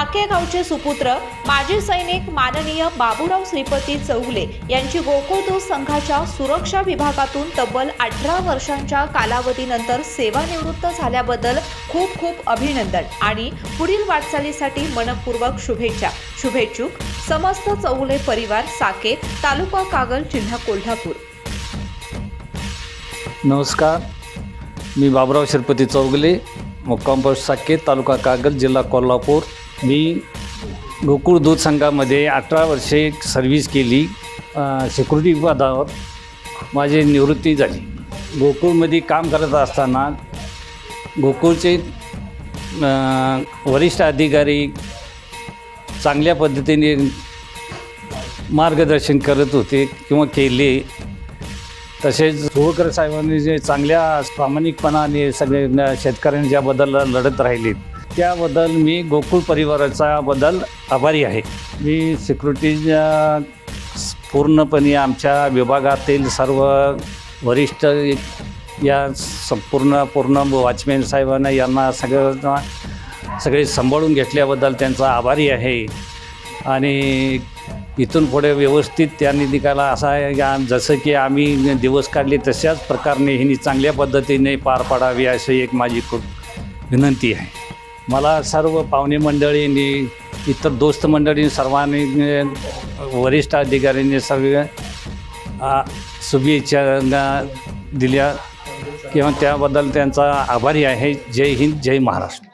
साके गावचे सुपुत्र माजी सैनिक माननीय बाबूराव श्रीपती चौगुले यांची गोकुळ दूध संघाच्या सुरक्षा विभागातून तब्बल 18 वर्षांच्या कालावधीनंतर सेवानिवृत्त झाल्याबद्दल खूप खूप अभिनंदन आणि पुढील वाटचालीसाठी मनपूर्वक शुभेच्छा. शुभेच्छुक समस्त चौगुले परिवार, साके, तालुका कागल, जिल्हा कोल्हापूर. नमस्कार, मी बाबूराव श्रीपती चौगुले, मुक्काम पोस्ट साके, तालुका कागल, जिल्हा कोल्हापूर. मी गोकुळ दूध संघामध्ये 18 वर्षे सर्व्हिस केली. सिक्युरिटी पदावर माझी निवृत्ती झाली. गोकुळमध्ये काम करत असताना गोकुळचे वरिष्ठ अधिकारी चांगल्या पद्धतीने मार्गदर्शन करत होते किंवा केले. तसेच होळकर साहेबांनी जे चांगल्या प्रामाणिकपणाने सगळे शेतकऱ्यांनी ज्याबद्दल लढत राहिली त्याबद्दल मी गोकुळ परिवाराचा बद्दल आभारी आहे. मी सिक्युरिटी पूर्णपणे आमच्या विभागातील सर्व वरिष्ठ या पूर्ण वॉचमॅन साहेबांना यांना सगळे सांभाळून घेतल्याबद्दल त्यांचा आभारी आहे. आणि इथून पुढे व्यवस्थित त्या निकाला असा आहे जसं की आम्ही दिवस काढले तशाच प्रकारे हिनी चांगल्या पद्धतीने पार पाडावी अशी एक माझी खूप विनंती आहे. मला सर्व पाहुणे मंडळींनी, इतर दोस्त मंडळी सर्वांनी, वरिष्ठ अधिकाऱ्यांनी सर्व शुभेच्छा दिल्या किंवा त्याबद्दल त्यांचा आभारी आहे. जय हिंद, जय महाराष्ट्र.